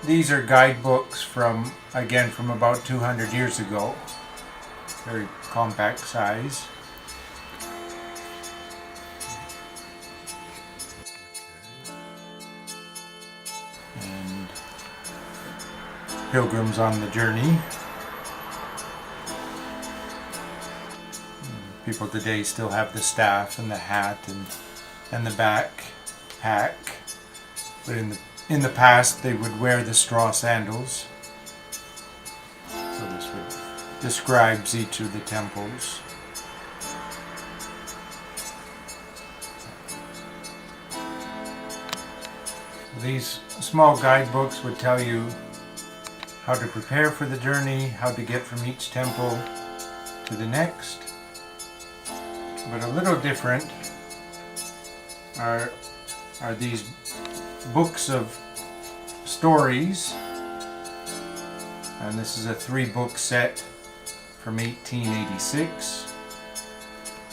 These are guidebooks from about 200 years ago. Very compact size. And Pilgrims on the Journey. People today still have the staff and the hat and the backpack, but in the past they would wear the straw sandals. So this describes each of the temples. These small guidebooks would tell you how to prepare for the journey, how to get from each temple to the next. But a little different are these books of stories. And this is a 3-book set from 1886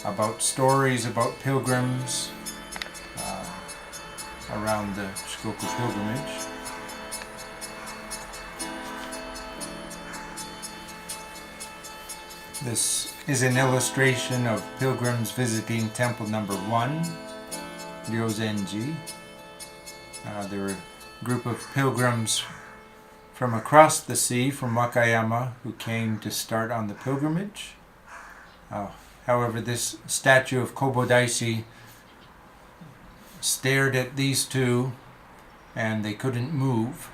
about stories about pilgrims around the Shikoku Pilgrimage. This is an illustration of pilgrims visiting temple number 1, Ryozenji. There were a group of pilgrims from across the sea, from Wakayama, who came to start on the pilgrimage. However, this statue of Kobo Daishi stared at these two and they couldn't move.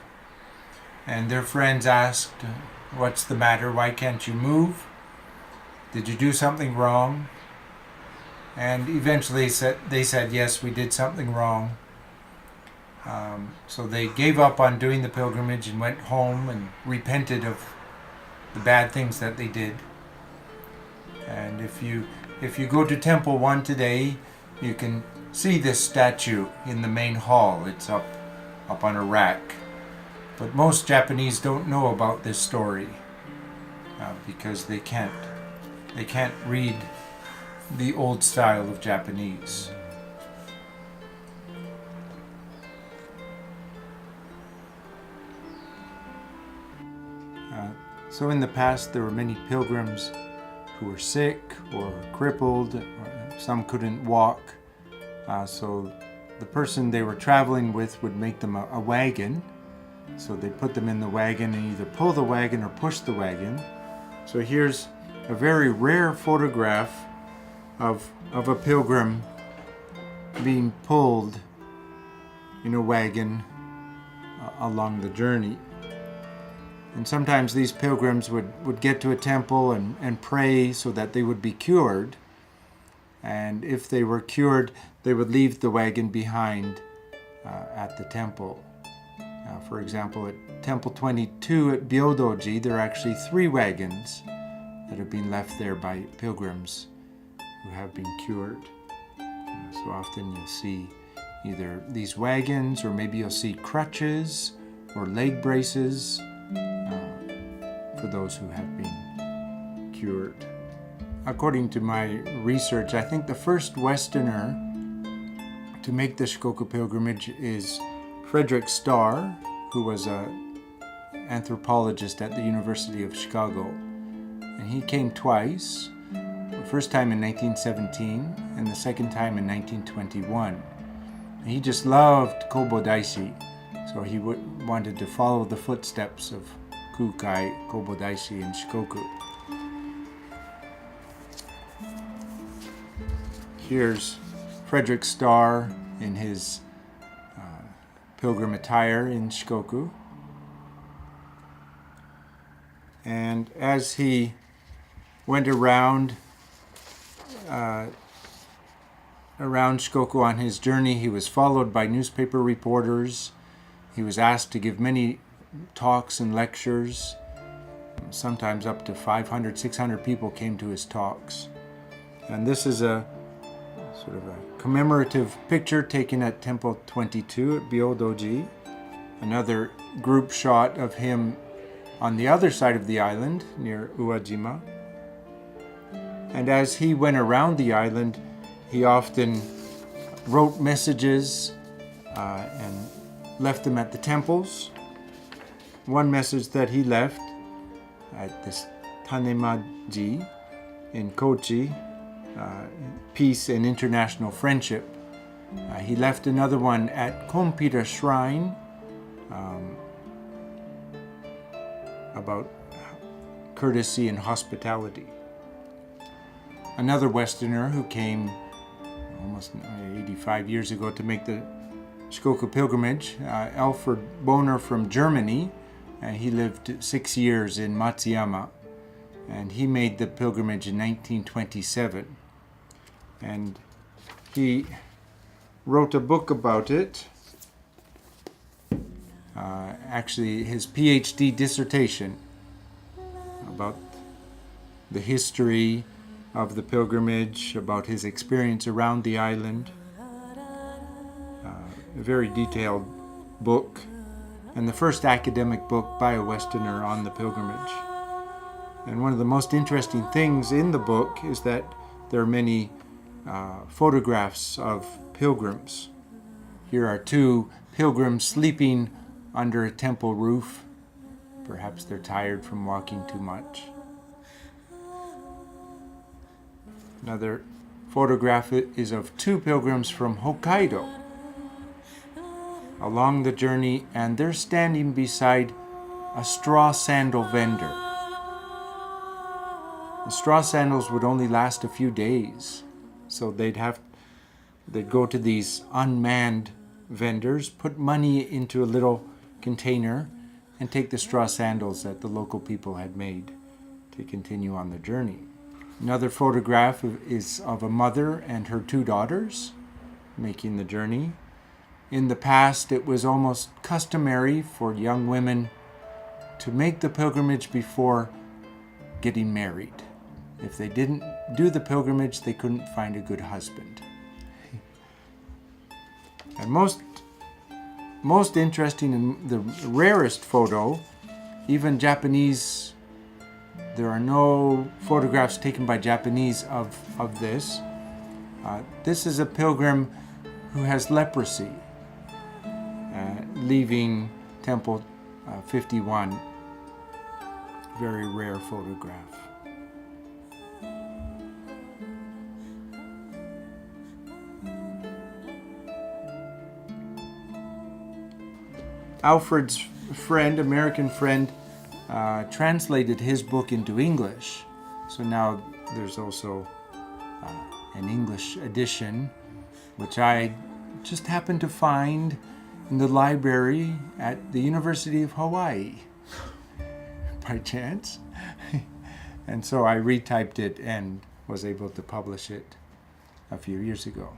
And their friends asked, "What's the matter? Why can't you move? Did you do something wrong?" And eventually they said, "Yes, we did something wrong." So they gave up on doing the pilgrimage and went home and repented of the bad things that they did. And if you go to Temple 1 today, you can see this statue in the main hall. It's up on a rack. But most Japanese don't know about this story because they can't read the old style of Japanese. So in the past there were many pilgrims who were sick or crippled, or some couldn't walk. So the person they were traveling with would make them a wagon. So they put them in the wagon and either pull the wagon or push the wagon. So here's a very rare photograph of a pilgrim being pulled in a wagon along the journey. And sometimes these pilgrims would get to a temple and pray so that they would be cured. And if they were cured, they would leave the wagon behind at the temple. For example, at Temple 22 at Byodoji, there are actually 3 wagons that have been left there by pilgrims who have been cured. So often you'll see either these wagons, or maybe you'll see crutches or leg braces for those who have been cured. According to my research, I think the first Westerner to make the Shikoku pilgrimage is Frederick Starr, who was an anthropologist at the University of Chicago. And he came twice, the first time in 1917 and the second time in 1921. And he just loved Kobo Daishi, so he wanted to follow the footsteps of Kukai, Kobo Daishi, and Shikoku. Here's Frederick Starr in his pilgrim attire in Shikoku. And as he went around Shikoku on his journey, he was followed by newspaper reporters. He was asked to give many talks and lectures. Sometimes up to 500, 600 people came to his talks. And this is a sort of a commemorative picture taken at Temple 22 at Byodoji. Another group shot of him on the other side of the island near Uwajima. And as he went around the island, he often wrote messages and left them at the temples. one message that he left at this Tanemaji in Kochi, peace and international friendship. He left another one at Kompira Shrine about courtesy and hospitality. Another Westerner who came almost 85 years ago to make the Shikoku Pilgrimage, Alfred Boner from Germany. He lived 6 years in Matsuyama, and he made the pilgrimage in 1927. And he wrote a book about it. Actually, his PhD dissertation about the history of the pilgrimage, about his experience around the island. A very detailed book, and the first academic book by a Westerner on the pilgrimage. And one of the most interesting things in the book is that there are many photographs of pilgrims. Here are two pilgrims sleeping under a temple roof. Perhaps they're tired from walking too much. Another photograph is of two pilgrims from Hokkaido along the journey, and they're standing beside a straw sandal vendor. The straw sandals would only last a few days, so they'd go to these unmanned vendors, put money into a little container, and take the straw sandals that the local people had made to continue on the journey. Another photograph is of a mother and her two daughters making the journey. In the past, it was almost customary for young women to make the pilgrimage before getting married. If they didn't do the pilgrimage, they couldn't find a good husband. And most interesting and the rarest photo, even Japanese, there are no photographs taken by Japanese of this. This is a pilgrim who has leprosy, leaving Temple 51. Very rare photograph. Alfred's friend, American friend, translated his book into English. So now there's also an English edition, which I just happened to find in the library at the University of Hawaii by chance. And so I retyped it and was able to publish it a few years ago.